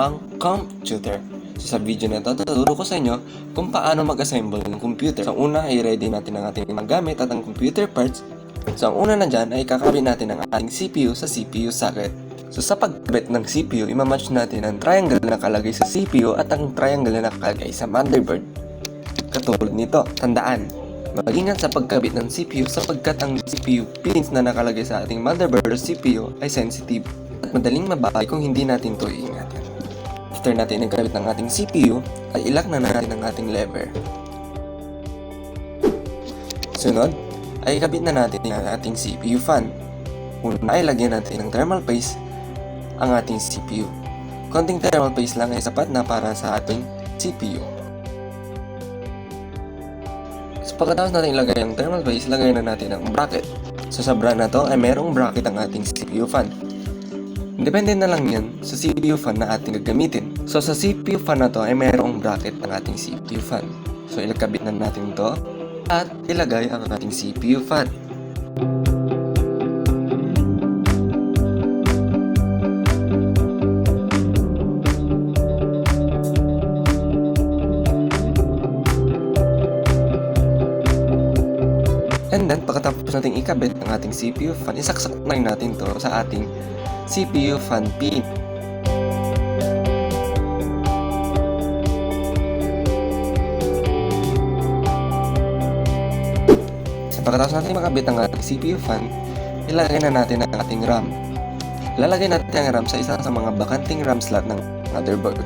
ang computer. So sa video na ito, tuturo ko sa inyo kung paano mag-assemble ng computer. So una ay ready natin ang ating mga gamit at ang computer parts. So ang una na dyan ay kakabit natin ang ating CPU sa CPU socket. So sa pagkabit ng CPU, imamatch natin ang triangle na nakalagay sa CPU at ang triangle na nakalagay sa motherboard. Katulad nito, tandaan, mag-ingat sa pagkabit ng CPU sapagkat ang CPU pins na nakalagay sa ating motherboard o CPU ay sensitive at madaling mabagay kung hindi natin ito iingatan. After natin nagkabit ng ating CPU, ay ilak na natin ang ating lever. Sunod, ay ikabit na natin ang ating CPU fan. Una ay lagyan natin ng thermal paste ang ating CPU. Konting thermal paste lang ay sapat na para sa ating CPU. So pagkatapos natin ilagay ang thermal paste, lagay na natin ang bracket. So sa brand na to ay merong bracket ang ating CPU fan. Depende na lang yan sa CPU fan na ating gagamitin. So sa CPU fan na to ay merong bracket ang ating CPU fan. So ilagabit na natin to at ilagay ang ating CPU fan. And then, pagkatapos natin ikabit ang ating CPU fan, isaksak na natin to sa ating CPU fan pin. So, pagkatapos natin makabit ang ating CPU fan, ilagay na natin ang ating RAM. Lalagay natin ang RAM sa isa sa mga bakanting RAM slot ng motherboard.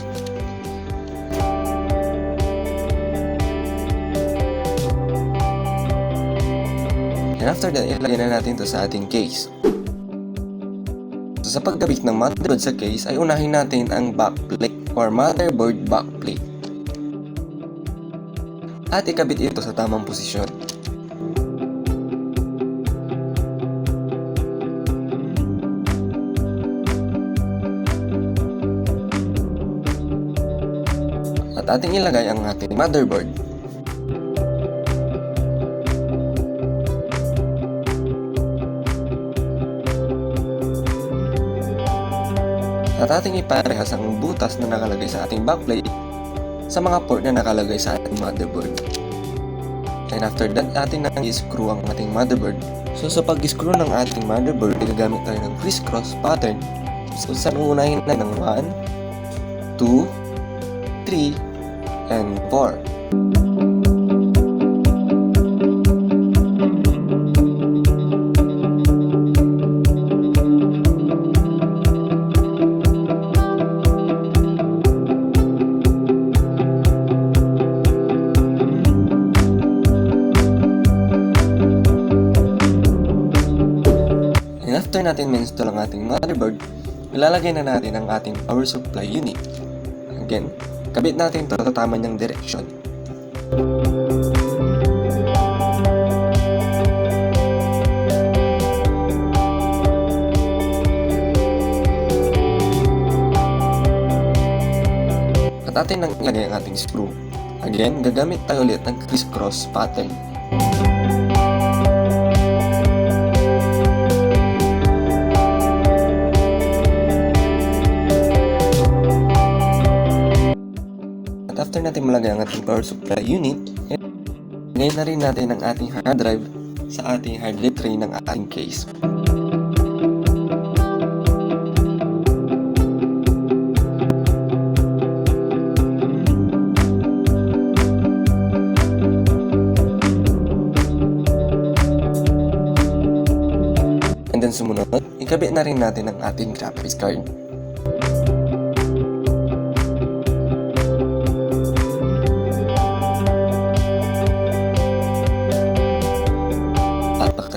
And after that, ilagay na natin ito sa ating case. So sa pagkabit ng motherboard sa case, ay unahin natin ang backplate or motherboard backplate. At ikabit ito sa tamang posisyon. At ating ilagay ang ating motherboard. At ating iparehas ang butas na nakalagay sa ating backplate sa mga port na nakalagay sa ating motherboard. And after that, ating nang i-screw ang ating motherboard. So sa pag-screw ng ating motherboard, gagamit tayo ng crisscross pattern. So sa unahin na ng 1, 2, 3, and 4. After natin ma-install ang ating motherboard, ilalagay na natin ang ating power supply unit. Again, kabit natin ito sa tama niyang direksyon. At atin nang ilagay ang ating screw. Again, gagamit tayo ulit ng crisscross pattern. After natin malagay ang ating power supply unit, ngayon na rin natin ang ating hard drive sa ating hard disk tray ng ating case. And then sumunod, ikabit na rin natin ang ating graphics card.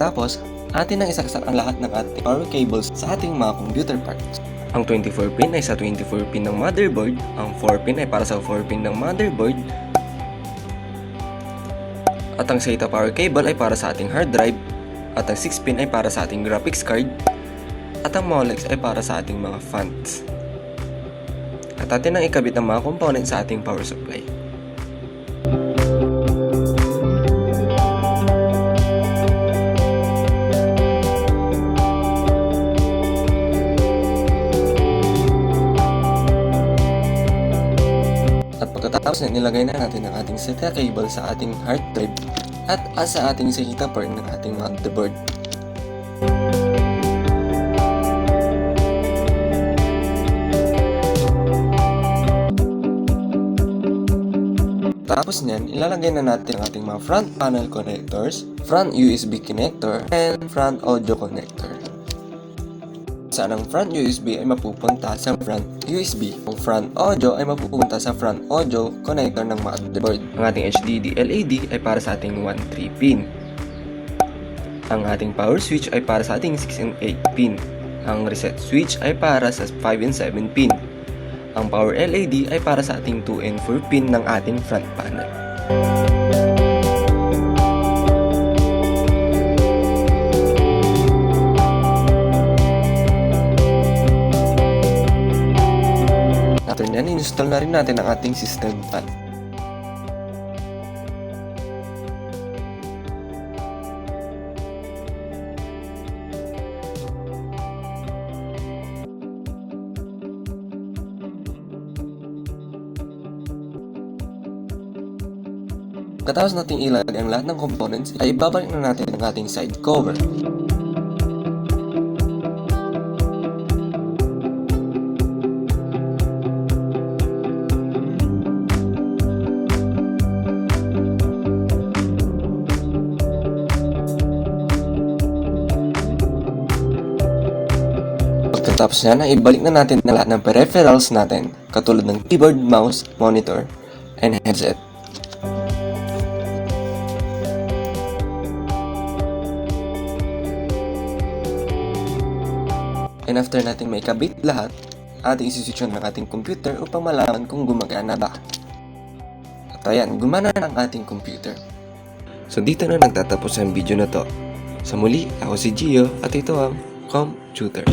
Tapos, atin nang isaksak ang lahat ng ating power cables sa ating mga computer parts. Ang 24 pin ay sa 24 pin ng motherboard, ang 4 pin ay para sa 4 pin ng motherboard, at ang SATA power cable ay para sa ating hard drive, at ang 6 pin ay para sa ating graphics card, at ang Molex ay para sa ating mga fans. At atin nang ikabit ang mga components sa ating power supply. Tapos nilagay na natin ang ating SATA cable sa ating hard drive at sa ating SATA port ng ating motherboard. Tapos niyan, ilalagay na natin ang ating mga front panel connectors, front USB connector, and front audio connector. Saan ang front USB ay mapupunta sa front USB. Ang front audio ay mapupunta sa front audio connector ng motherboard. Ang ating HDD LED ay para sa ating 1-3 pin. Ang ating power switch ay para sa ating 6 and 8 pin. Ang reset switch ay para sa 5 and 7 pin. Ang power LED ay para sa ating 2 and 4 pin ng ating front panel. After nyan, install na rin natin ang ating system fan. Pagkatapos natin ilagay ang lahat ng components, ay ibabalik na natin ang ating side cover. Pagkatapos yan, ay ibalik na natin ang lahat ng peripherals natin, katulad ng keyboard, mouse, monitor, and headset. And after natin may kabit lahat, ating isiswitch on ng ating computer upang malaman kung gumagana ba. At ayan, gumana na ang ating computer. So dito na nagtatapos ang video na to. Sa muli, ako si Gio at ito ang Computer.